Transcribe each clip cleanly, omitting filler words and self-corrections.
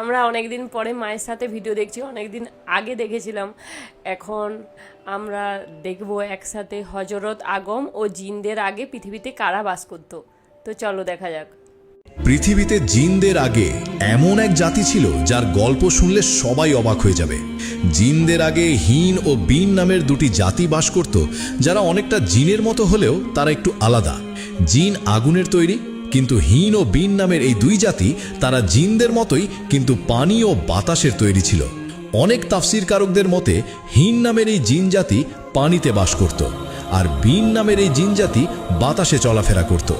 আমরা অনেকদিন পরে মায়ের সাথে ভিডিও দেখছি, অনেকদিন আগে দেখেছিলাম। এখন আমরা দেখব একসাথে হজরত আগম ও জিনদের আগে পৃথিবীতে কারা বাস করতো। তো চলো দেখা যাক। পৃথিবীতে জিনদের আগে এমন এক জাতি ছিল যার গল্প শুনলে সবাই অবাক হয়ে যাবে। জিনদের আগে হিন ও বিন নামের দুটি জাতি বাস করত, যারা অনেকটা জিনের মতো হলেও তারা একটু আলাদা। জিন আগুনের তৈরি, কিন্তু হিন ও বিন নামের এই দুই জাতি তারা জিনদের মতোই কিন্তু পানি ও বাতাসের তৈরি ছিল। অনেক তাফসিরকারকদের মতে হিন নামের এই জিন জাতি পানিতে বাস করত, আর বিন নামের এই জিন জাতি বাতাসে চলাফেরা করত।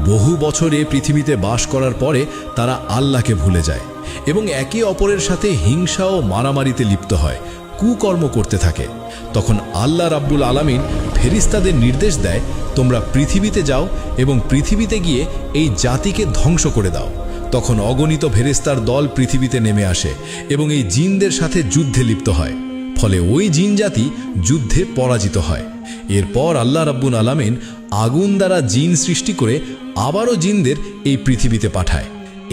বহু বছরে পৃথিবীতে বাস করার পরে তারা আল্লাহকে ভুলে যায় এবং একে অপরের সাথে হিংসা ও মারামারিতে লিপ্ত হয়, কুকর্ম করতে থাকে। তখন আল্লাহ রাব্বুল আলামিন ফেরেশতাদের নির্দেশ দেয়, তোমরা পৃথিবীতে যাও এবং পৃথিবীতে গিয়ে এই জাতিকে ধ্বংস করে দাও। তখন অগণিত ফেরেশতার দল পৃথিবীতে নেমে আসে এবং এই জিনদের সাথে যুদ্ধে লিপ্ত হয়। ফলে ওই জিন জাতি যুদ্ধে পরাজিত হয়। এরপর আল্লাহ রাব্বুল আলামিন আগুন দ্বারা জিন সৃষ্টি করে আবারও জিনদের এই পৃথিবীতে পাঠায়।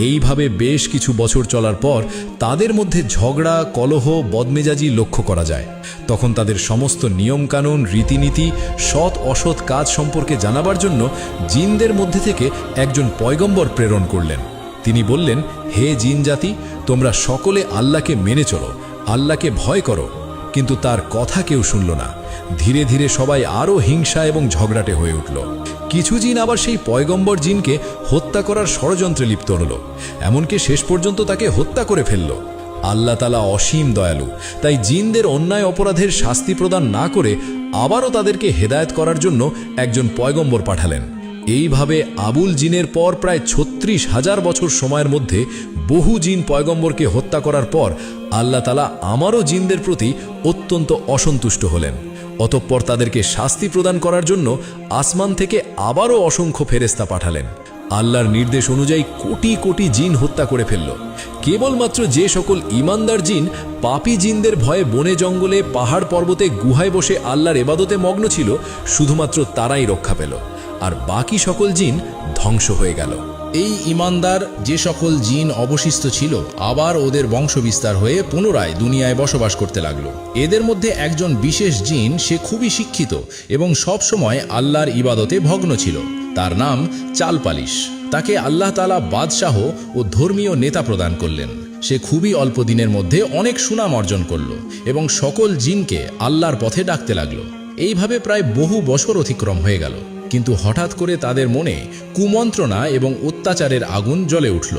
এইভাবে বেশ কিছু বছর চলার পর তাদের মধ্যে ঝগড়া, কলহ, বদমেজাজি লক্ষ্য করা যায়। তখন তাদের সমস্ত নিয়মকানুন, রীতিনীতি, সৎ অসৎ কাজ সম্পর্কে জানাবার জন্য জিনদের মধ্যে থেকে একজন পয়গম্বর প্রেরণ করলেন। তিনি বললেন, হে জিন জাতি, তোমরা সকলে আল্লাহকে মেনে চলো, আল্লাহকে ভয় করো। কিন্তু তার কথা কেউ শুনল না। ধীরে ধীরে সবাই আরও হিংসা এবং ঝগড়াটে হয়ে উঠল। কিছু জিন আবার সেই পয়গম্বর জিনকে হত্যা করার ষড়যন্ত্রে লিপ্ত হল, এমনকি শেষ পর্যন্ত তাকে হত্যা করে ফেলল। আল্লাহ তাআলা অসীম দয়ালু, তাই জিনদের অন্যায় অপরাধের শাস্তি প্রদান না করে আবারও তাদেরকে হেদায়েত করার জন্য একজন পয়গম্বর পাঠালেন। এইভাবে আবুল জিনের পর প্রায় ৩৬,০০০ বছর সময়ের মধ্যে বহু জিন পয়গম্বরকে হত্যা করার পর আল্লাহ তাআলা আমারও জিনদের প্রতি অত্যন্ত অসন্তুষ্ট হলেন। অতঃপর তাদেরকে শাস্তি প্রদান করার জন্য আসমান থেকে আবারও অসংখ্য ফেরেশতা পাঠালেন। আল্লাহর নির্দেশ অনুযায়ী কোটি কোটি জিন হত্যা করে ফেলল। কেবলমাত্র যে সকল ঈমানদার জিন পাপী জিনদের ভয়ে বনে জঙ্গলে, পাহাড় পর্বতে, গুহায় বসে আল্লাহর ইবাদতে মগ্ন ছিল, শুধুমাত্র তারাই রক্ষা পেল, আর বাকি সকল জিন ধ্বংস হয়ে গেল। এই ঈমানদার যে সকল জিন অবশিষ্ট ছিল আবার ওদের বংশবিস্তার হয়ে পুনরায় দুনিয়ায় বসবাস করতে লাগলো। এদের মধ্যে একজন বিশেষ জিন, সে খুবই শিক্ষিত এবং সব সময় আল্লাহর ইবাদতে ভগ্ন ছিল। তার নাম চালপালিশ। তাকে আল্লাহ তাআলা বাদশাহ ও ধর্মীয় নেতা প্রদান করলেন। সে খুবই অল্প দিনের মধ্যে অনেক সুনাম অর্জন করল এবং সকল জিনকে আল্লাহর পথে ডাকতে লাগলো। এইভাবে প্রায় বহু বছর অতিক্রম হয়ে গেল, কিন্তু হঠাৎ করে তাদের মনে কুমন্ত্রণা এবং অত্যাচারের আগুন জ্বলে উঠল।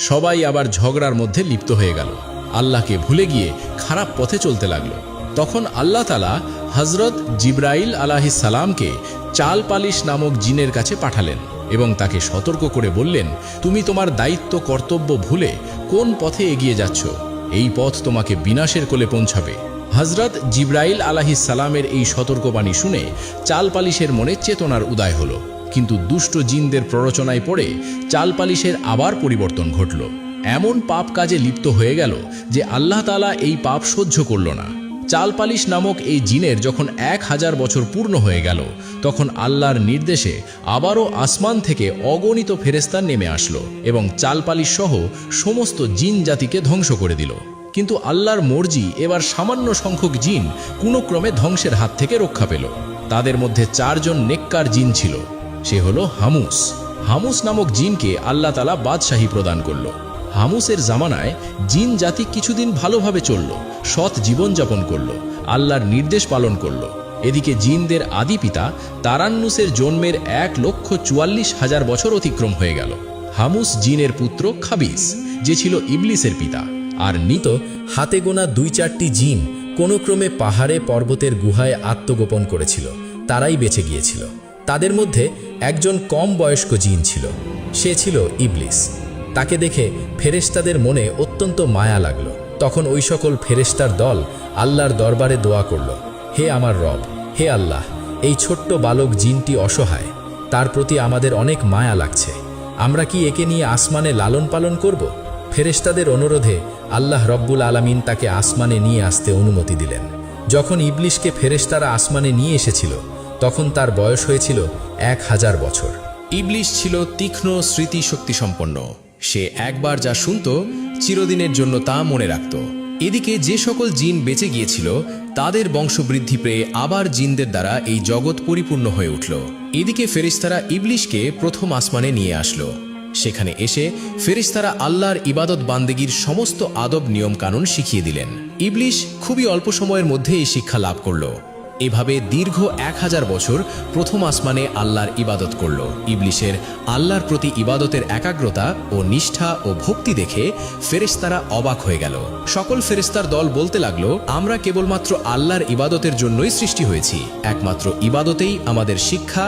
সবাই আবার ঝগড়ার মধ্যে লিপ্ত হয়ে গেল, আল্লাহকে ভুলে গিয়ে খারাপ পথে চলতে লাগলো। তখন আল্লাহ তাআলা হযরত জিবরাইল আলাইহিস সালামকে চালপালিশ নামক জিনের কাছে পাঠালেন এবং তাকে সতর্ক করে বললেন, তুমি তোমার দায়িত্ব কর্তব্য ভুলে কোন পথে এগিয়ে যাচ্ছ? এই পথ তোমাকে বিনাশের কোলে পৌঁছাবে। হযরত জিবরাইল আলাইহিস সালামের এই সতর্কবাণী শুনে চালপালিশের মনে চেতনার উদয় হলো, কিন্তু দুষ্ট জিনদের প্ররোচনায় পড়ে চালপালিশের আবার পরিবর্তন ঘটল। এমন পাপ কাজে লিপ্ত হয়ে গেল যে আল্লাহ তাআলা এই পাপ সহ্য করল না। চালপালিশ নামক এই জিনের যখন ১০০০ বছর পূর্ণ হয়ে গেল, তখন আল্লাহর নির্দেশে আবারও আসমান থেকে অগণিত ফেরেশতা নেমে আসলো এবং চালপালিশ সহ সমস্ত জিন জাতিকে ধ্বংস করে দিল। কিন্তু আল্লাহর মর্জি, এবার সামান্য সংখ্যক জিন কোনো ক্রমে ধ্বংসের হাত থেকে রক্ষা পেল। তাদের মধ্যে ৪ জন নেককার জিন ছিল। সে হলো হামুস। হামুস নামক জিনকে আল্লাহ তাআলা বাদশাহী প্রদান করল। হামুসের জামানায় জিন জাতি কিছুদিন ভালোভাবে চলল, সৎ জীবনযাপন করল, আল্লাহর নির্দেশ পালন করল। এদিকে জিনদের আদি পিতা তারান্নুসের জন্মের ১,৪৪,০০০ বছর অতিক্রম হয়ে গেল। হামুস জিনের পুত্র খাবিস, যে ছিল ইবলিসের পিতা। আর নিত হাতে গোনা ২-৪টি জিন কোনো ক্রমে পাহাড়ে, পর্বতের গুহায় আত্মগোপন করেছিল। তারাই বেঁচে গিয়েছিল। তাদের মধ্যে একজন কম বয়স্ক জিন ছিল, সে ছিল ইবলিস। তাকে দেখে ফেরেশতাদের মনে অত্যন্ত মায়া লাগলো। তখন ওই সকল ফেরেশতার দল আল্লাহর দরবারে দোয়া করল, হে আমার রব, হে আল্লাহ, এই ছোট্ট বালক জিনটি অসহায়, তার প্রতি আমাদের অনেক মায়া লাগছে। আমরা কি একে নিয়ে আসমানে লালন পালন করব? ফেরেশতাদের অনুরোধে আল্লাহ রব্বুল আলামিন তাকে আসমানে নিয়ে আসতে অনুমতি দিলেন। যখন ইবলিসকে ফেরেশতারা আসমানে নিয়ে এসেছিল, তখন তার বয়স হয়েছিল ১০০০ বছর। ইবলিস ছিল তীক্ষ্ণ স্মৃতিশক্তি সম্পন্ন। সে একবার যা শুনত চিরদিনের জন্য তা মনে রাখত। এদিকে যে সকল জিন বেঁচে গিয়েছিল তাদের বংশবৃদ্ধি পেয়ে আবার জিনদের দ্বারা এই জগৎ পরিপূর্ণ হয়ে উঠল। এদিকে ফেরেশতারা ইবলিশকে প্রথম আসমানে নিয়ে আসলো। সেখানে এসে ফেরেশতারা আল্লাহর ইবাদত বান্দেগীর সমস্ত আদব নিয়ম কানুন শিখিয়ে দিলেন। ইবলিশ খুবই অল্প সময়ের মধ্যে এই শিক্ষা লাভ করল। এভাবে দীর্ঘ 1000 বছর প্রথম আসমানে আল্লাহর ইবাদত করল। ইবলিশের আল্লাহর প্রতি ইবাদতের একাগ্রতা ও নিষ্ঠা ও ভক্তি দেখে ফেরেশতারা অবাক হয়ে গেল। সকল ফেরেশতার দল বলতে লাগলো, আমরা কেবলমাত্র আল্লাহর ইবাদতের জন্যই সৃষ্টি হয়েছি, একমাত্র ইবাদতেই আমাদের শিক্ষা,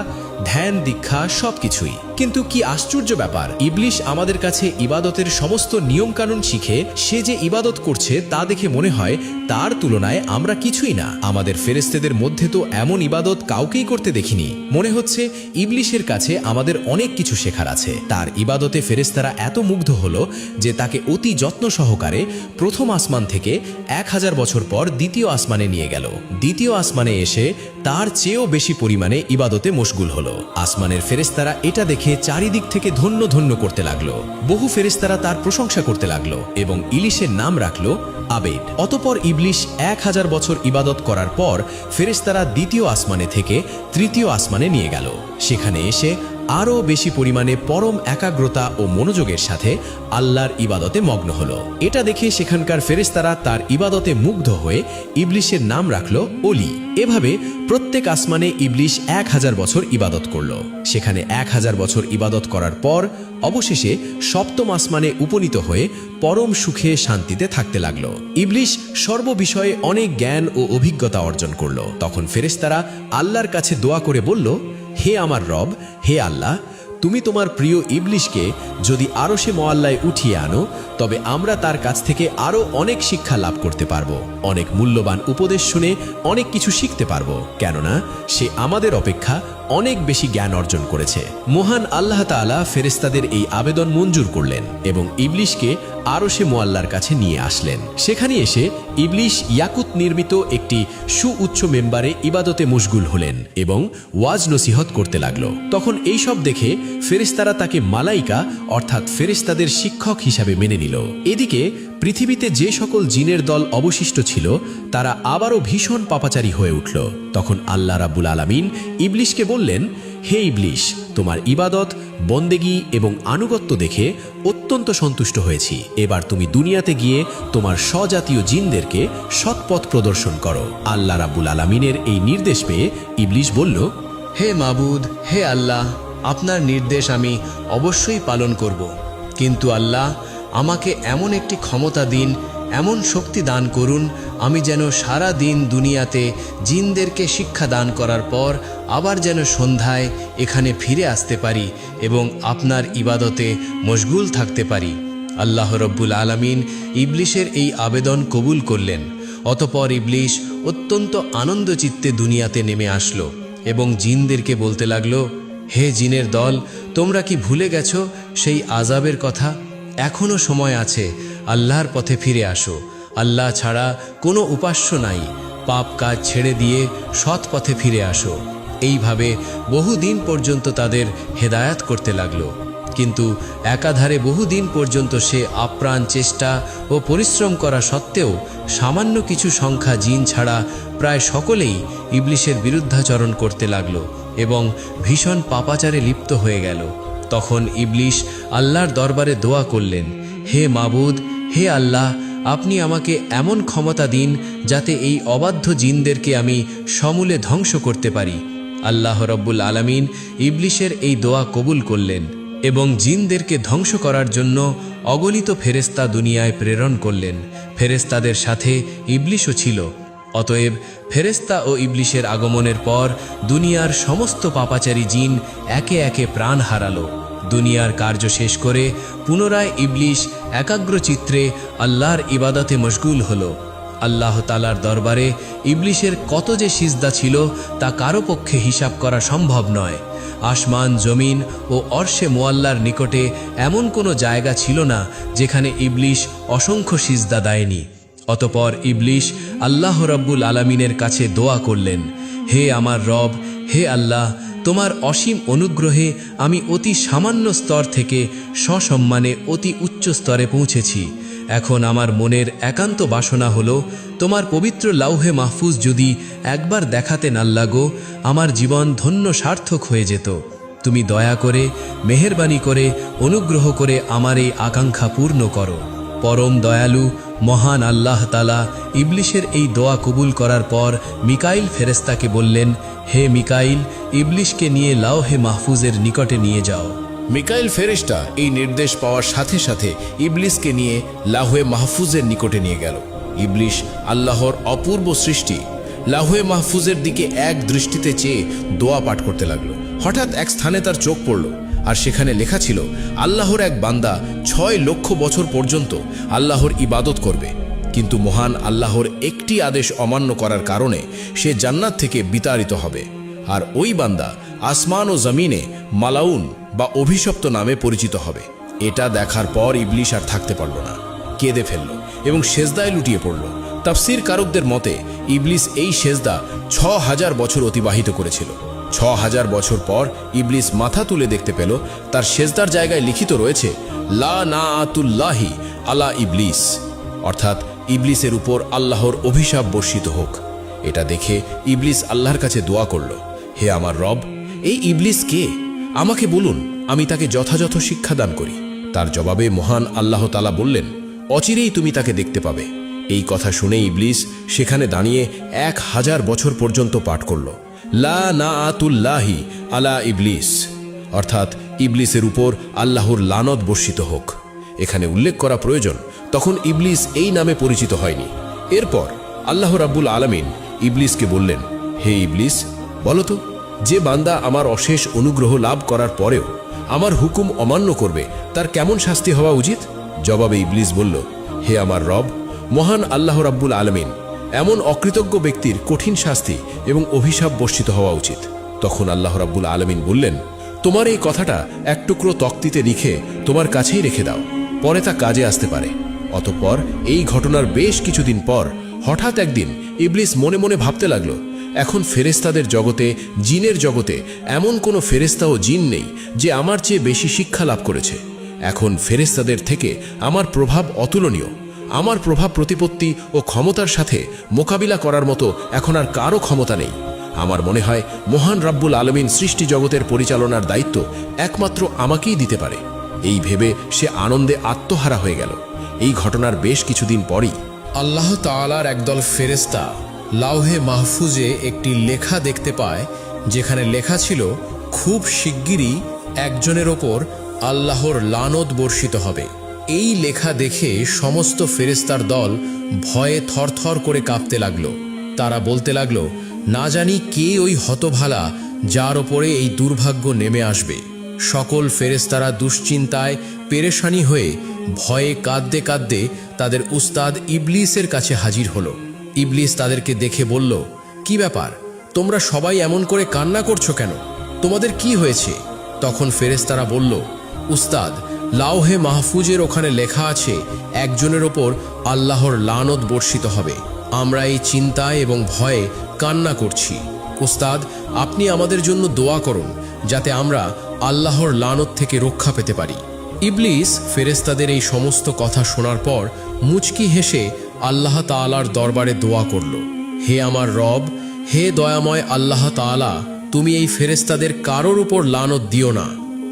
ধ্যান, দীক্ষা সবকিছুই। কিন্তু কি আশ্চর্য ব্যাপার, ইবলিশ আমাদের কাছে ইবাদতের সমস্ত নিয়মকানুন শিখে সে যে ইবাদত করছে তা দেখে মনে হয় তার তুলনায় আমরা কিছুই না। আমাদের ফেরেশতাদের মধ্যে তো এমন ইবাদত কাউকেই করতে দেখিনি। মনে হচ্ছে ইবলিশের কাছে আমাদের অনেক কিছু শেখার আছে। তার ইবাদতে ফেরেশতারা এত মুগ্ধ হলো যে তাকে অতি যত্ন সহকারে প্রথম আসমান থেকে 1000 বছর পর দ্বিতীয় আসমানে নিয়ে গেল। দ্বিতীয় আসমানে এসে তার চেয়েও বেশি পরিমাণে ইবাদতে মশগুল হলো। আসমানের ফেরেশতারা এটা দেখে চারিদিক থেকে ধন্য ধন্য করতে লাগলো। বহু ফেরেশতারা তার প্রশংসা করতে লাগলো এবং ইলিশের নাম রাখলো আবেদ। অতঃপর ইবলিশ 1000 বছর ইবাদত করার পর ফেরেশতারা দ্বিতীয় আসমানে থেকে তৃতীয় আসমানে নিয়ে গেল। সেখানে এসে আরও বেশি পরিমাণে পরম একাগ্রতা ও মনোযোগের সাথে আল্লাহর ইবাদতে মগ্ন হলো। এটা দেখে সেখানকার ফেরেশতারা তার ইবাদতে মুগ্ধ হয়ে ইবলিশের নাম রাখলো অলি। এভাবে প্রত্যেক আসমানে ইবলিশ 1000 বছর ইবাদত করল। সেখানে 1000 বছর ইবাদত করার পর অবশেষে সপ্তম আসমানে উপনীত হয়ে পরম সুখে শান্তিতে থাকতে লাগলো। ইবলিশ সর্ববিষয়ে অনেক জ্ঞান ও অভিজ্ঞতা অর্জন করল। তখন ফেরেশতারা আল্লাহর কাছে দোয়া করে বলল, হে আমার রব, হে আল্লাহ, তুমি তোমার প্রিয় ইবলিশকে যদি আরশে মুআল্লায় উঠিয়ে আনো তবে আমরা তার কাছ থেকে আরও অনেক শিক্ষা লাভ করতে পারবো, অনেক মূল্যবান উপদেশ শুনে অনেক কিছু শিখতে পারবো, কেননা সে আমাদের অপেক্ষা অনেক বেশি জ্ঞান অর্জন করেছে। মহান আল্লাহ তাআলা ফেরেশতাদের এই আবেদন মঞ্জুর করলেন এবং ইবলিশকে আরশে মুআল্লার কাছে নিয়ে আসলেন। সেখানে এসে ইবলিশ ইয়াকুত নির্মিত একটি সুউচ্চ মেম্বারে ইবাদতে মশগুল হলেন এবং ওয়াজ নসিহত করতে লাগলো। তখন এই সব দেখে ফেরেশতারা তাকে মালাইকা অর্থাৎ ফেরেশতাদের শিক্ষক হিসাবে মেনে নিল। এদিকে পৃথিবীতে যে সকল জিনের দল অবশিষ্ট ছিল তারা আবারও ভীষণ পাপাচারী হয়ে উঠল। তখন আল্লাহ রাব্বুল আলামিন ইবলিশকে বললেন, হে ইবলিশ, তোমার ইবাদত, বন্দেগী এবং আনুগত্য দেখে অত্যন্ত সন্তুষ্ট হয়েছি। এবার তুমি দুনিয়াতে গিয়ে তোমার স্বজাতীয় জিনদেরকে সৎপথ প্রদর্শন করো। আল্লাহ রাব্বুল আলামিনের এই নির্দেশ পেয়ে ইবলিশ বলল, হে মাবুদ, হে আল্লাহ, আপনার নির্দেশ আমি অবশ্যই পালন করব। কিন্তু আল্লাহ, আমাকে এমন একটি ক্ষমতা দিন, এমন শক্তি দান করুন, আমি যেন সারা দিন দুনিয়াতে জিনদেরকে শিক্ষা দান করার পর আবার যেন সন্ধ্যায় এখানে ফিরে আসতে পারি এবং আপনার ইবাদতে মশগুল থাকতে পারি। আল্লাহ রব্বুল আলামিন ইবলিশের এই আবেদন কবুল করলেন। অতঃপর ইবলিশ অত্যন্ত আনন্দচিত্তে দুনিয়াতে নেমে আসলো এবং জিনদেরকে বলতে লাগলো, হে জিনের দল, তোমরা কি ভুলে গেছো সেই আযাবের কথা? এখনও সময় আছে, আল্লাহর পথে ফিরে আসো। আল্লাহ ছাড়া কোনো উপাস্য নাই, পাপ কাজ ছেড়ে দিয়ে সৎ পথে ফিরে আসো। এইভাবে বহুদিন পর্যন্ত তাদের হেদায়াত করতে লাগলো। কিন্তু একাধারে বহুদিন পর্যন্ত সে আপ্রাণ চেষ্টা ও পরিশ্রম করা সত্ত্বেও সামান্য কিছু সংখ্যা জিন ছাড়া প্রায় সকলেই ইবলিশের বিরুদ্ধাচরণ করতে লাগলো এবং ভীষণ পাপাচারে লিপ্ত হয়ে গেল। তখন ইবলিশ আল্লাহর দরবারে দোয়া করলেন, হে মাবুদ, হে আল্লাহ, আপনি আমাকে এমন ক্ষমতা দিন যাতে এই অবাধ্য জিনদেরকে আমি সমূলে ধ্বংস করতে পারি। আল্লাহ রব্বুল আলামিন ইবলিশের এই দোয়া কবুল করলেন এবং জিনদেরকে ধ্বংস করার জন্য অগণিত ফেরেশতা দুনিয়ায় প্রেরণ করলেন। ফেরেশতাদের সাথে ইবলিশও ছিল। অতএব ফেরেশতা ও ইবলিশের আগমনের পর দুনিয়ার সমস্ত পাপাচারী জিন একে একে প্রাণ হারালো। দুনিয়ার কার্য শেষ করে পুনরায় ইবলিশ একাগ্রচিত্রে আল্লাহর ইবাদতে মশগুল হলো। আল্লাহ তাআলার দরবারে ইবলিশের কত যে সিজদা ছিল তা কারো পক্ষে হিসাব করা সম্ভব নয়। আসমান, জমিন ও অর্শে মুআল্লার নিকটে এমন কোনো জায়গা ছিল না যেখানে ইবলিশ অসংখ্য সিজদা দেয়নি। অতঃপর ইবলিশ আল্লাহ রব্বুল আলামিনের কাছে দোয়া করলেন, হে আমার রব, হে আল্লাহ, তোমার অসীম অনুগ্রহে আমি অতি সামান্য স্তর থেকে সসম্মানে অতি উচ্চ স্তরে পৌঁছেছি। এখন আমার মনের একান্ত বাসনা হলো তোমার পবিত্র লাউহে মাহফুজ যদি একবার দেখাতে না লাগো, আমার জীবন ধন্য সার্থক হয়ে যেত। তুমি দয়া করে, মেহেরবানি করে, অনুগ্রহ করে আমার এই আকাঙ্ক্ষা পূর্ণ করো। পরম দয়ালু মহান আল্লাহ তাআলা ইবলিশের এই দোয়া কবুল করার পর মিকাইল ফেরেশতাকে বললেন, হে মিকাইল, ইবলিশকে নিয়ে লাউহে মাহফুজের নিকটে নিয়ে যাও। মিকাইল ফেরেশতা এই নির্দেশ পাওয়ার সাথে সাথে ইবলিসকে নিয়ে লাউহে মাহফুজের নিকটে নিয়ে গেল। ইবলিশ আল্লাহর অপূর্ব সৃষ্টি। লাউহে মাহফুজের দিকে এক দৃষ্টিতে চেয়ে দোয়া পাঠ করতে লাগলো। হঠাৎ এক স্থানে তার চোখ পড়ল, আর সেখানে লেখা ছিল আল্লাহর এক বান্দা 6 লক্ষ বছর পর্যন্ত আল্লাহর ইবাদত করবে, কিন্তু মহান আল্লাহর একটি আদেশ অমান্য করার কারণে সে জান্নাত থেকে বিতাড়িত হবে। আর ওই বান্দা আসমান ও জমিনে মালাউন বা অভিশপ্ত নামে পরিচিত হবে। এটা দেখার পর ইবলিশ আর থাকতে পারল না, কেঁদে ফেলল এবং সেজদায় লুটিয়ে পড়ল। তাফসীর কারকদের মতে ইবলিস এই সেজদা 6000 বছর অতিবাহিত করেছিল। 6000 বছর পর ইবলিস মাথা তুলে দেখতে পেল তার সেজদার জায়গায় লিখিত রয়েছে লা নাআতুল্লাহি আলা ইবলিস, অর্থাৎ ইবলিসের উপর আল্লাহর অভিশাপ বর্ষিত হোক। এটা দেখে ইবলিস আল্লাহর কাছে দোয়া করল, হে আমার রব, এই ইবলিস কে? আমাকে বলুন, আমি তাকে যথাযথ শিক্ষা দান করি। তার জবাবে মহান আল্লাহ তাআলা বললেন, অচিরেই তুমি তাকে দেখতে পাবে। এই কথা শুনে ইবলিস সেখানে দাঁড়িয়ে 1000 বছর পর্যন্ত পাঠ করল লা নাআতুল্লাহি আলা ইবলিস, অর্থাৎ ইবলিসের উপর আল্লাহর লানত বর্ষিত হোক। এখানে উল্লেখ করা প্রয়োজন, তখন ইবলিস এই নামে পরিচিত হয়নি। এরপর আল্লাহ রাব্বুল আলামিন ইবলিসকে বললেন, হে ইবলিস, বলতো, যে বান্দা আমার অশেষ অনুগ্রহ লাভ করার পরেও আমার হুকুম অমান্য করবে তার কেমন শাস্তি হওয়া উচিত? জবাবে ইবলিস বলল, হে আমার রব, মহান আল্লাহ রাব্বুল আলামিন, এমন অকৃতজ্ঞ ব্যক্তির কঠিন শাস্তি এবং অভিশাপ বর্ষিত হওয়া উচিত। তখন আল্লাহ রাব্বুল আলামিন বললেন, তোমার এই কথাটা এক টুকরো তক্তিতে লিখে তোমার কাছেই রেখে দাও, পরে তা কাজে আসতে পারে। অতঃপর এই ঘটনার বেশ কিছুদিন পর হঠাৎ একদিন ইবলিস মনে মনে ভাবতে লাগলো, এখন ফেরেশতাদের জগতে, জিনের জগতে এমন কোনো ফেরেশতা ও জিন নেই যে আমার চেয়ে বেশি শিক্ষা লাভ করেছে। এখন ফেরেশতাদের থেকে আমার প্রভাব অতুলনীয়। আমার প্রভাব প্রতিপত্তি ও ক্ষমতার সাথে মোকাবিলা করার মতো এখন আর কারও ক্ষমতা নেই। আমার মনে হয় মহান রাব্বুল আলামিন সৃষ্টি জগতের পরিচালনার দায়িত্ব একমাত্র আমাকেই দিতে পারে। এই ভেবে সে আনন্দে আত্মহারা হয়ে গেল। এই ঘটনার বেশ কিছুদিন পরই আল্লাহ তাআলার একদল ফেরেশতা লাউহে মাহফুজে একটি লেখা দেখতে পায়, যেখানে লেখা ছিল, খুব শিগগিরই একজনের ওপর আল্লাহর লানত বর্ষিত হবে। এই লেখা দেখে সমস্ত ফেরেশতার দল ভয়ে থরথর করে কাঁপতে লাগলো। তারা বলতে লাগলো, না জানি কে ওই হতভালা যার ওপরে এই দুর্ভাগ্য নেমে আসবে। সকল ফেরেশতারা দুশ্চিন্তায় পেরেশানি হয়ে ভয়ে কাঁদতে কাঁদতে তাদের উস্তাদ ইবলিসের কাছে হাজির হলো। ইবলিস তাদেরকে দেখে বলল, কি ব্যাপার, তোমরা সবাই এমন করে কান্না করছো কেন? তোমাদের কি হয়েছে? তখন ফেরেশতারা বলল, উস্তাদ, লাউহে মাহফুজের ওখানে লেখা আছে একজনের ওপর আল্লাহর লানত বর্ষিত হবে। আমরা এই চিন্তায় এবং ভয়ে কান্না করছি। উস্তাদ, আপনি আমাদের জন্য দোয়া করুন যাতে আমরা আল্লাহর লানত থেকে রক্ষা পেতে পারি। ইবলিস ফেরেশতাদের এই সমস্ত কথা শোনার পর মুচকি হেসে আল্লাহ তাআলার দরবারে দোয়া করল, হে আমার রব, হে দয়াময় আল্লাহ তাআলা, তুমি এই ফেরেশতাদের কারোর উপর লানত দিও না।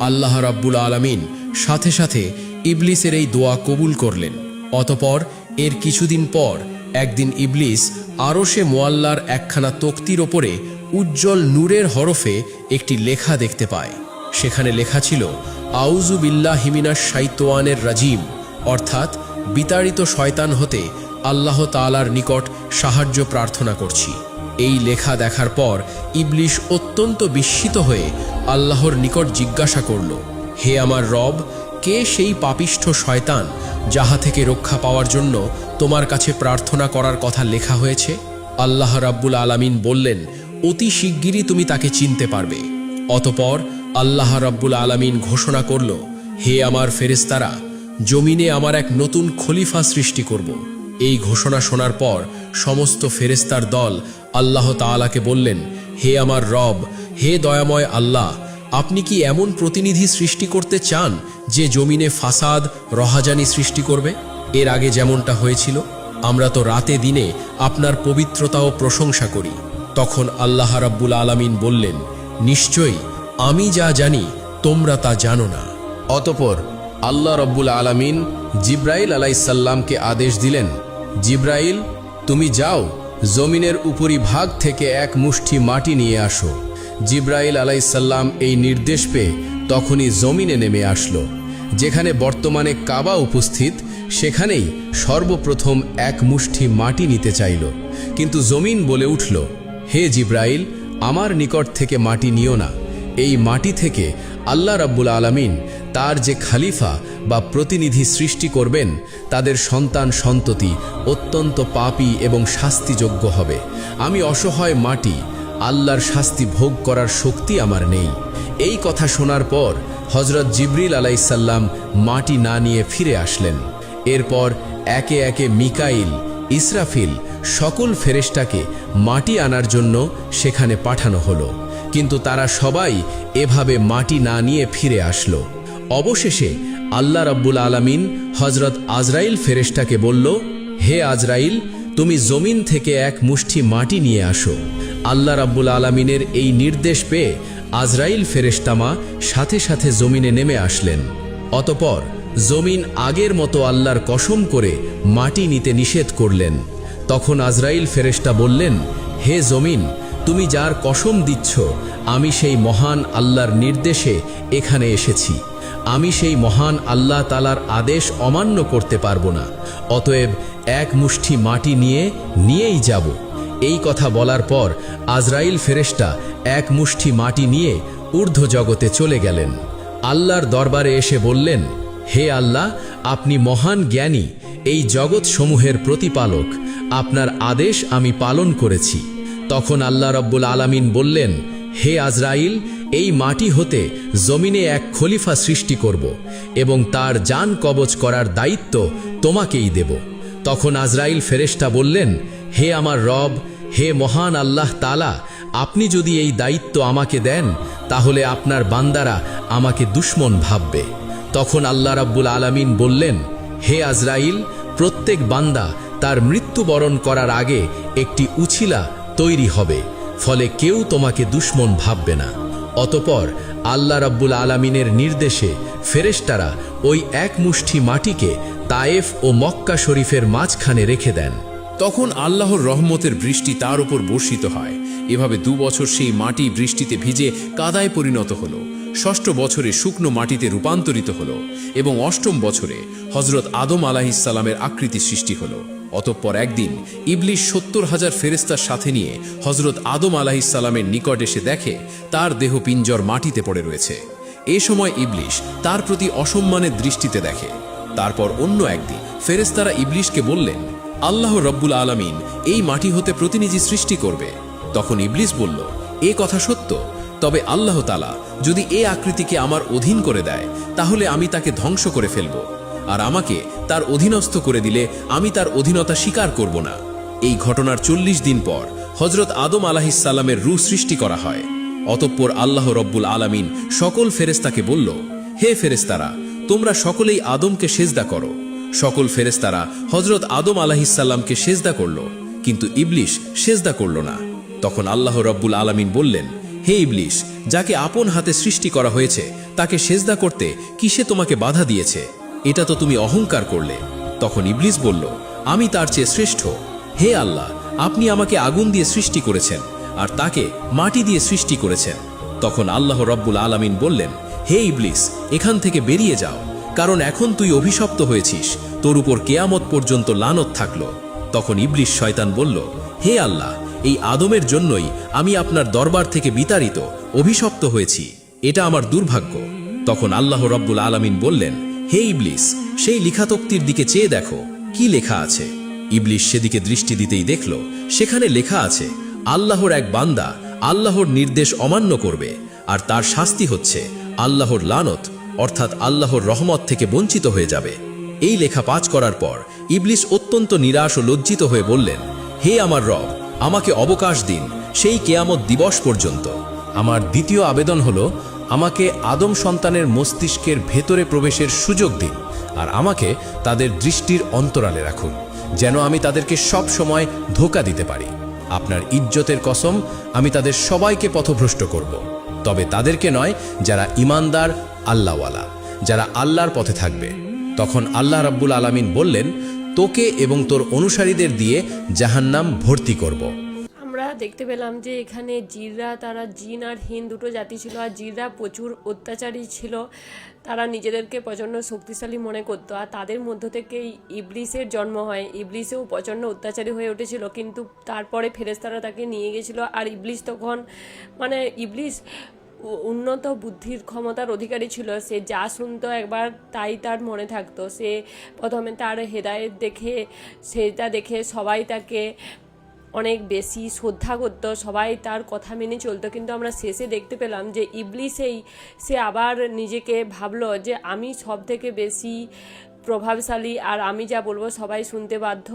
আল্লাহ রাব্বুল আলামিন সাথে সাথে ইবলিসের এই দোয়া কবুল করলেন। অতপর এর কিছুদিন পর একদিন ইবলিস আরশে মুআল্লার একখানা তক্তির ওপরে উজ্জ্বল নূরের হরফে একটি লেখা দেখতে পায়। সেখানে লেখা ছিল, আউযু বিল্লাহি মিনাশ শাইতানির রাজিম, অর্থাৎ বিতাড়িত শয়তান হতে আল্লাহ তাআলার নিকট সাহায্য প্রার্থনা করছি। এই লেখা দেখার পর ইবলিস অত্যন্ত বিস্মিত হয়ে আল্লাহর নিকট জিজ্ঞাসা করল, হে আমার রব, কে সেই পাপিষ্ঠ শয়তান যাহা থেকে রক্ষা পাওয়ার জন্য তোমার কাছে প্রার্থনা করার কথা লেখা হয়েছে? আল্লাহ রাব্বুল আলামিন বললেন, অতি শিগগিরই তুমি তাকে চিনতে পারবে। অতপর আল্লাহ রাব্বুল আলামিন ঘোষণা করল, হে আমার ফেরেশতারা, জমিনে আমার এক নতুন খলিফা সৃষ্টি করব। এই ঘোষণা শোনার পর সমস্ত ফেরেশতার দল আল্লাহ তাআলাকে বললেন, হে আমার রব, হে দয়াময় আল্লাহ, আপনি কি এমন প্রতিনিধি সৃষ্টি করতে চান যে জমিনে ফাসাদ, রহাজানি সৃষ্টি করবে? এর আগে যেমনটা হয়েছিল, আমরা তো রাতে দিনে আপনার পবিত্রতা ও প্রশংসা করি। তখন আল্লাহ রাব্বুল আলামিন বললেন, নিশ্চয়ই আমি যা জানি তোমরা তা জানো না। অতঃপর আল্লাহ রাব্বুল আলামিন জিব্রাইল আলাইহিসসালামকে আদেশ দিলেন, জিব্রাইল, তুমি যাও জমিনের উপরি ভাগ থেকে এক মুষ্টি মাটি নিয়ে আসো। জিব্রাইল আলাইহিসসালাম এই নির্দেশ পেয়ে তখনই জমিনে নেমে আসলো। যেখানে বর্তমানে কাবা উপস্থিত, সেখানেই সর্বপ্রথম এক মুষ্টি মাটি নিতে চাইল, কিন্তু জমিন বলে উঠল, হে জিব্রাইল, আমার নিকট থেকে মাটি নিও না। এই মাটি থেকে আল্লাহ রাব্বুল আলামিন তার যে খলিফা বা প্রতিনিধি সৃষ্টি করবেন, তাদের সন্তান সন্ততি অত্যন্ত পাপী এবং শাস্তিযোগ্য হবে। আমি অসহায় মাটি, আল্লাহর শাস্তি ভোগ করার শক্তি আমার নেই। এই কথা শোনার পর হযরত জিবরিল আলাইহিসসালাম মাটি না নিয়ে ফিরে আসলেন। এরপর একে একে মিকাইল, ইসরাফিল সকল ফেরেশতাকে মাটি আনার জন্য সেখানে পাঠানো হলো, কিন্তু তারা সবাই এভাবে মাটি না নিয়ে ফিরে আসলো। অবশেষে আল্লাহ রাব্বুল আলামিন হযরত আজরাইল ফেরেশতাকে বলল, হে আজরাইল, তুমি জমিন থেকে এক মুষ্টি মাটি নিয়ে আসো। আল্লাহ রাব্বুল আলামিনের এই নির্দেশ পেয়ে আজরাইল ফেরেশতামা সাথে সাথে জমিনে নেমে আসলেন। অতঃপর জমিন আগের মতো আল্লাহর কসম করে মাটি নিতে নিষেধ করলেন। তখন আজরাইল ফেরেশতা বললেন, হে জমিন, তুমি যার কসম দিচ্ছ, আমি সেই মহান আল্লাহর নির্দেশে এখানে এসেছি। আমি সেই মহান আল্লাহ তাআলার আদেশ অমান্য করতে পারবো না। অতএব এক মুষ্টি মাটি নিয়েই যাব। এই কথা বলার পর আজরাইল ফেরেশতা এক মুষ্টি মাটি নিয়ে ঊর্ধ্ব জগতে চলে গেলেন। আল্লাহর দরবারে এসে বললেন, হে আল্লাহ, আপনি মহান জ্ঞানী, এই জগৎ সমূহের প্রতিপালক, আপনার আদেশ আমি পালন করেছি। তখন আল্লাহ রাব্বুল আলামিন বললেন, হে আজরাইল, এই মাটি হতে জমিনে এক খলিফা সৃষ্টি করব এবং তার জান কবজ করার দায়িত্ব তোমাকেই দেব। তখন আজরাইল ফেরেশতা বললেন, হে আমার রব, হে মহান আল্লাহ তাআলা, আপনি যদি এই দায়িত্ব আমাকে দেন, তাহলে আপনার বান্দারা আমাকে দুশমন ভাববে। তখন আল্লাহ রাব্বুল আলামিন বললেন, হে আজরাইল, প্রত্যেক বান্দা তার মৃত্যুবরণ করার আগে একটি উছিলা তৈরি হবে, ফলে কেউ তোমাকে দুশমন ভাববে না। অতঃপর আল্লাহ রাব্বুল আলামিনের নির্দেশে ফেরেশতারা ওই এক মুষ্টি মাটিকে তায়েফ ও মক্কা শরীফের মাঝখানে রেখে দেন। তখন আল্লাহর রহমতের বৃষ্টি তার উপর বর্ষিত হয়। এভাবে 2 বছর সেই মাটি বৃষ্টিতে ভিজে কাদায় পরিণত হলো। 6ষ্ঠ বছরে শুকনো মাটিতে রূপান্তরিত হলো এবং 8ম বছরে হযরত আদম আলাইহিসসালামের আকৃতি সৃষ্টি হলো। অতঃপর একদিন ইবলিস 70,000 ফেরেশতার সাথে নিয়ে হযরত আদম আলাইহিসসালামের নিকট এসে দেখে তার দেহ পিঞ্জর মাটিতে পড়ে রয়েছে। এ সময় ইবলিস তার প্রতি অসম্মানের দৃষ্টিতে দেখে। তারপর অন্য একদিন ফেরেশতারা ইবলিসকে বললেন, আল্লাহ রব্বুল আলামিন এই মাটি হতে প্রতিনিধি সৃষ্টি করবে। তখন ইবলিস বলল, এ কথা সত্য, তবে আল্লাহ তাআলা যদি এ আকৃতিকে আমার অধীন করে দেয়, তাহলে আমি তাকে ধ্বংস করে ফেলব, আর আমাকে তার অধীনস্থ করে দিলে আমি তার অধীনতা স্বীকার করব না। এই ঘটনার 40 দিন পর হযরত আদম আলাইহিসসালামের রূহ সৃষ্টি করা হয়। অতঃপর আল্লাহ রব্বুল আলামিন সকল ফেরেশতাকে বলল, হে ফেরেশতারা, তোমরা সকলেই আদমকে সেজদা করো। সকল ফেরেশতারা হযরত আদম আলাইহিসসালামকে সেজদা করল, কিন্তু ইবলিস সেজদা করল না। তখন আল্লাহ রব্বুল আলামিন বললেন, হে ইবলিস, যাকে আপন হাতে সৃষ্টি করা হয়েছে তাকে সেজদা করতে কিসে তোমাকে বাধা দিয়েছে? এটা তো তুমি অহংকার করলে। তখন ইবলিস বলল, আমি তার চেয়ে শ্রেষ্ঠ। হে আল্লাহ, আপনি আমাকে আগুন দিয়ে সৃষ্টি করেছেন আর তাকে মাটি দিয়ে সৃষ্টি করেছেন। তখন আল্লাহ রব্বুল আলামিন বললেন, হে ইবলিস, এখান থেকে বেরিয়ে যাও, কারণ এখন তুই অভিশপ্ত হয়েছিস, তোর উপর কিয়ামত পর্যন্ত লানত থাকলো। তখন ইবলিস শয়তান বলল, হে আল্লাহ, এই আদমের জন্যই আমি আপনার দরবার থেকে বিতাড়িত, অভিশপ্ত হয়েছি, এটা আমার দুর্ভাগ্য। তখন আল্লাহ রব্বুল আলামিন বললেন, হে ইবলিস, সেই লিখাতক্তির দিকে চেয়ে দেখো কি লেখা আছে। ইবলিস সেদিকে দৃষ্টি দিতেই দেখল সেখানে লেখা আছে, আল্লাহর এক বান্দা আল্লাহর নির্দেশ অমান্য করবে, আর তার শাস্তি হচ্ছে আল্লাহর লানত, অর্থাৎ আল্লাহর রহমত থেকে বঞ্চিত হয়ে যাবে। এই লেখা পাঠ করার পর ইবলিস অত্যন্ত নিরাশ ও লজ্জিত হয়ে বললেন, হে আমার রব, আমাকে অবকাশ দিন সেই কিয়ামত দিবস পর্যন্ত। আমার দ্বিতীয় আবেদন হলো, আমাকে আদম সন্তানের মস্তিষ্কের ভেতরে প্রবেশের সুযোগ দিন। আর আমাকে তাদের দৃষ্টির অন্তরালে রাখুন, যেন আমি তাদেরকে সব সময় ধোঁকা দিতে পারি। আপনার ইজ্জতের কসম, আমি তাদের সবাইকে পথভ্রষ্ট করব, তবে তাদেরকে নয় যারা ঈমানদার, আল্লাহওয়ালা, যারা আল্লাহর পথে থাকবে। তখন আল্লাহ রাব্বুল আলামিন বললেন, তোকে এবং তোর অনুসারীদের দিয়ে জাহান্নাম ভর্তি করব। আমরা দেখতে পেলাম যে এখানে জিনরা, তারা জিন আর হিন দুটো জাতি ছিল, আর জিনরা প্রচুর অত্যাচারী ছিল। তারা নিজেদেরকে প্রচণ্ড শক্তিশালী মনে করতো, আর তাদের মধ্য থেকেই ইবলিসের জন্ম হয়। ইবলিসেও প্রচণ্ড অত্যাচারী হয়ে উঠেছিল, কিন্তু তারপরে ফেরেশতারা তাকে নিয়ে গেছিলো। আর ইবলিস তখন ইবলিস উন্নত বুদ্ধির ক্ষমতার অধিকারী ছিল। সে যা শুনতো একবার তাই তার মনে থাকতো। সে প্রথমে তার হেদায়েত দেখে, সেটা দেখে সবাই তাকে অনেক বেশি শ্রদ্ধা করতো, সবাই তার কথা মেনে চলতো। কিন্তু আমরা শেষে দেখতে পেলাম যে ইবলিসেই সে আবার নিজেকে ভাবলো যে আমি সব থেকে বেশি প্রভাবশালী, আর আমি যা বলবো সবাই শুনতে বাধ্য।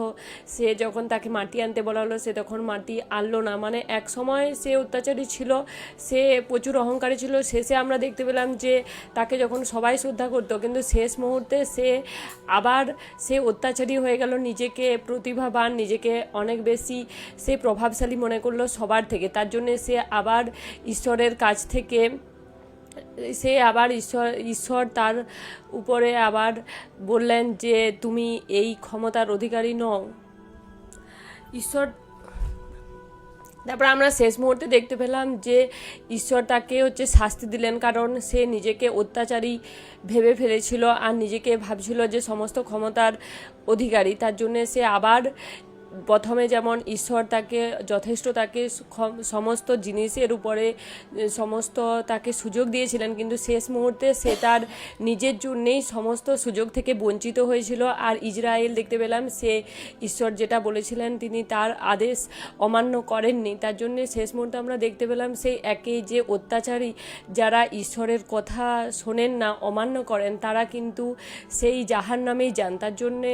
সে যখন তাকে মাটি আনতে বলা হলো, সে তখন মাটি আনলো না। এক সময় সে অত্যাচারী ছিল, সে প্রচুর অহংকারী ছিল। শেষে আমরা দেখতে পেলাম যে তাকে যখন সবাই শ্রদ্ধা করতো, কিন্তু শেষ মুহূর্তে সে অত্যাচারী হয়ে গেল, নিজেকে প্রতিভাবান, নিজেকে অনেক বেশি সে প্রভাবশালী মনে করলো সবার থেকে। তার জন্যে সে আবার ঈশ্বরের কাছ থেকে ঈশ্বর তার উপরে আবার বললেন যে তুমি এই ক্ষমতার অধিকারী নও। তারপর আমরা শেষ মুহূর্তে দেখতে পেলাম যে ঈশ্বর তাকে শাস্তি দিলেন, কারণ সে নিজেকে অত্যাচারী ভেবে ফেলেছিল আর নিজেকে ভাবছিল যে সমস্ত ক্ষমতার অধিকারী। তার জন্যে সে আবার প্রথমে যেমন ঈশ্বর তাকে সমস্ত জিনিসের উপরে সমস্ত তাকে সুযোগ দিয়েছিলেন, কিন্তু শেষ মুহূর্তে সে তার নিজের জন্যেই সমস্ত সুযোগ থেকে বঞ্চিত হয়েছিল। আর ইজরায়েল দেখতে পেলাম সে ঈশ্বর যেটা বলেছিলেন তিনি তার আদেশ অমান্য করেননি। তার জন্যে শেষ মুহূর্তে আমরা দেখতে পেলাম সেই একই যে অত্যাচারী, যারা ঈশ্বরের কথা শোনেন না, অমান্য করেন, তারা কিন্তু সেই জাহান্নামেই যান। তার জন্যে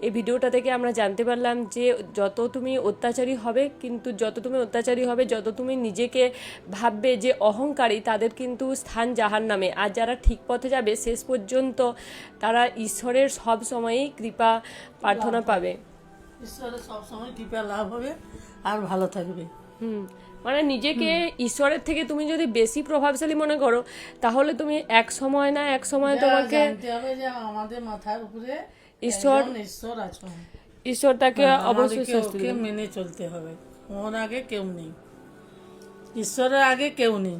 এই ভিডিওটা থেকে আমরা জানতে পারলাম যে যত তুমি অত্যাচারী হবে, যত তুমি নিজেকে ভাববে যে অহংকারী, তাদের কিন্তু স্থান জাহান্নামে। আর যারা ঠিক পথে যাবে শেষ পর্যন্ত, তারা ঈশ্বরের সব সময়ই কৃপা প্রার্থনা পাবে। ঈশ্বরের সবসময় কৃপা লাভ হবে আর ভালো থাকবে। নিজেকে ঈশ্বরের থেকে তুমি যদি বেশি প্রভাবশালী মনে করো, তাহলে তুমি এক সময় তোমাকে জানতে হবে যে আমাদের মাথার উপরে ঈশ্বর আছেন। ঈশ্বর তাকে অবশ্যই শাস্তি ওকে মেনে চলতে হবে। ওর আগে কেউ নেই, ঈশ্বরের আগে কেউ নেই।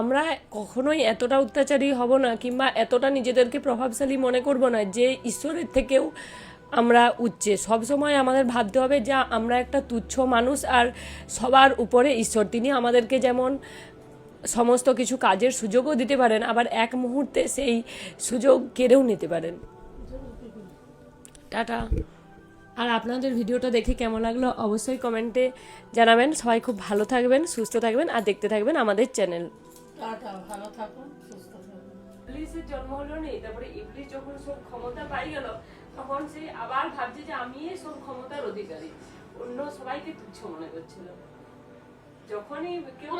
আমরা কখনোই এতটা অত্যাচারী হব না, কিংবা এতটা নিজেদেরকে প্রভাবশালী মনে করব না যে ঈশ্বরের থেকেও আমরা উচ্চে। সবসময় আমাদের ভাবতে হবে যে আমরা একটা তুচ্ছ মানুষ, আর সবার উপরে ঈশ্বর। তিনি আমাদেরকে যেমন সমস্ত কিছু কাজের সুযোগও দিতে পারেন, আবার এক মুহূর্তে সেই সুযোগ কেড়েও নিতে পারেন। টাটা। আর আপনাদের ভিডিওটা দেখে কেমন লাগলো অবশ্যই কমেন্টে জানাবেন। সবাই খুব ভালো থাকবেন, সুস্থ থাকবেন, আর দেখতে থাকবেন আমাদের চ্যানেল। ভালো থাকুন, সুস্থ থাকুন। ইবলিসের জন্ম হলো নি, তারপরে ইবলিস যখন সব ক্ষমতা পাই গেল, তখন সে আবার ভাবছে যে আমি সব ক্ষমতার অধিকারী, অন্য সবাইকে তুচ্ছ মনে করছিল। যখনই কেউ